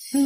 कई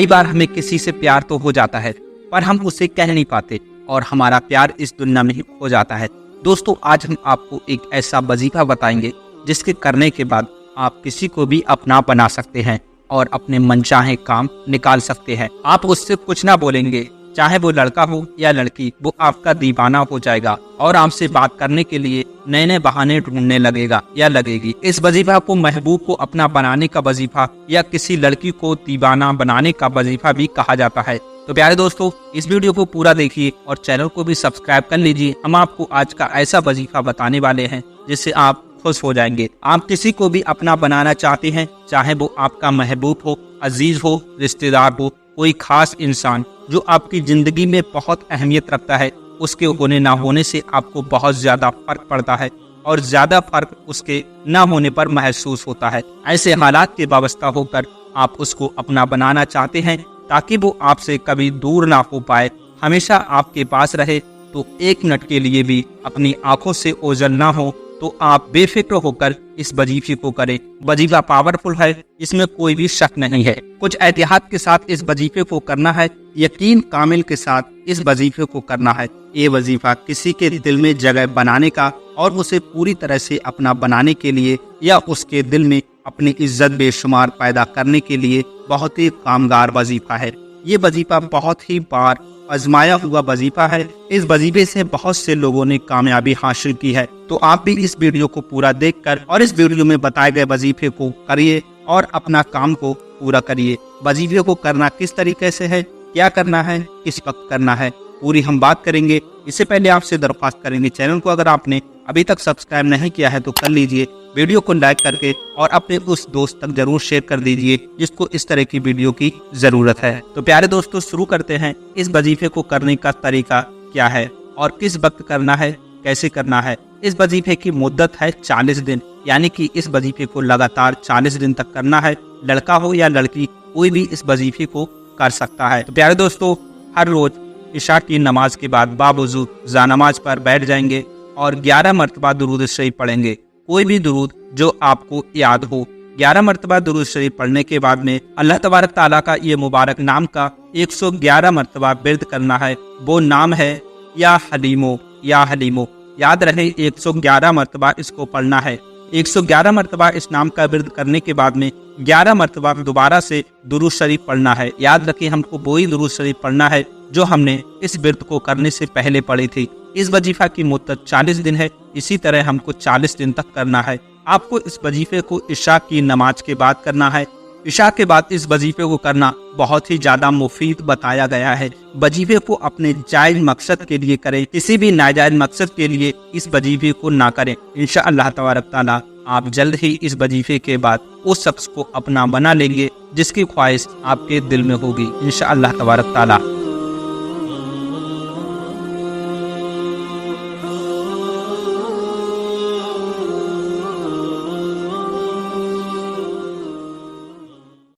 बार हमें किसी से प्यार तो हो जाता है पर हम उसे कह नहीं पाते और हमारा प्यार इस दुनिया में ही हो जाता है। दोस्तों, आज हम आपको एक ऐसा वजीफा बताएंगे जिसके करने के बाद आप किसी को भी अपना बना सकते हैं और अपने मनचाहे काम निकाल सकते हैं। आप उससे कुछ ना बोलेंगे, चाहे वो लड़का हो या लड़की, वो आपका दीवाना हो जाएगा और आपसे बात करने के लिए नए नए बहाने ढूंढने लगेगा या लगेगी। इस वजीफा को महबूब को अपना बनाने का वजीफा या किसी लड़की को दीवाना बनाने का वजीफा भी कहा जाता है। तो प्यारे दोस्तों, इस वीडियो को पूरा देखिए और चैनल को भी सब्सक्राइब कर लीजिए। हम आपको आज का ऐसा वजीफा बताने वाले हैं जिससे आप खुश हो जाएंगे। आप किसी को भी अपना बनाना चाहते हैं, चाहे वो आपका महबूब हो, अजीज हो, रिश्तेदार हो, कोई खास इंसान जो आपकी जिंदगी में बहुत अहमियत रखता है, उसके होने ना होने से आपको बहुत ज्यादा फर्क पड़ता है और ज्यादा फर्क उसके ना होने पर महसूस होता है। ऐसे हालात के वाबस्ता होकर आप उसको अपना बनाना चाहते हैं ताकि वो आपसे कभी दूर ना हो पाए, हमेशा आपके पास रहे। तो एक मिनट के लिए भी अपनी आंखों से ओझल ना हो तो आप बेफिक्र होकर इस वजीफे को करें। वजीफा पावरफुल है, इसमें कोई भी शक नहीं है। कुछ एहतियात के साथ इस वजीफे को करना है, यकीन कामिल के साथ इस वजीफे को करना है। ये वजीफा किसी के दिल में जगह बनाने का और उसे पूरी तरह से अपना बनाने के लिए या उसके दिल में अपनी इज्जत बेशुमार पैदा करने के लिए बहुत ही कामगार वजीफा है। ये वजीफा बहुत ही बार आजमाया हुआ वजीफा है। इस वजीफे से बहुत से लोगों ने कामयाबी हासिल की है। तो आप भी इस वीडियो को पूरा देखकर और इस वीडियो में बताए गए वजीफे को करिए और अपना काम को पूरा करिए। वजीफे को करना किस तरीके से है, क्या करना है, किस वक्त करना है, पूरी हम बात करेंगे। इससे पहले आपसे दरख्वास्त करेंगे, चैनल को अगर आपने अभी तक सब्सक्राइब नहीं किया है तो कर लीजिए। वीडियो को लाइक करके और अपने उस दोस्त तक जरूर शेयर कर दीजिए जिसको इस तरह की वीडियो की जरूरत है। तो प्यारे दोस्तों, शुरू करते हैं। इस वजीफे को करने का तरीका क्या है और किस वक्त करना है, कैसे करना है। इस वजीफे की मुद्दत है 40 दिन, यानी कि इस वजीफे को लगातार 40 दिन तक करना है। लड़का हो या लड़की, कोई भी इस वजीफे को कर सकता है। तो प्यारे दोस्तों, हर रोज इशा की नमाज के बाद बावजू जानमाज पर बैठ जाएंगे और 11 मरतबा दुरूद शरीफ पढ़ेंगे। कोई भी दुरूद जो आपको याद हो। 11 मरतबा दुरूद शरीफ पढ़ने के बाद में अल्लाह तबारक ताला का ये मुबारक नाम का 111 मरतबा विर्द करना है। वो नाम है या हलीमो, या हलीमो। याद रहे 111 मरतबा इसको पढ़ना है। 111 मरतबा इस नाम का विर्द करने के बाद में 11 मरतबा दोबारा से दुरूद शरीफ पढ़ना है। याद रखिए, हमको वही दुरूद शरीफ पढ़ना है जो हमने इस विर्द को करने से पहले पढ़ी थी। इस वजीफा की मुद्दत 40 दिन है। इसी तरह हमको 40 दिन तक करना है। आपको इस वजीफे को इशा की नमाज के बाद करना है। इशा के बाद इस वजीफे को करना बहुत ही ज्यादा मुफीद बताया गया है। वजीफे को अपने जायज मकसद के लिए करें, किसी भी नाजायज मकसद के लिए इस वजीफे को ना करें। इंशाअल्लाह तबारक ताला आप जल्द ही इस वजीफे के बाद उस शख्स को अपना बना लेंगे जिसकी ख्वाहिश आपके दिल में होगी। इंशाअल्लाह तबारक ताला।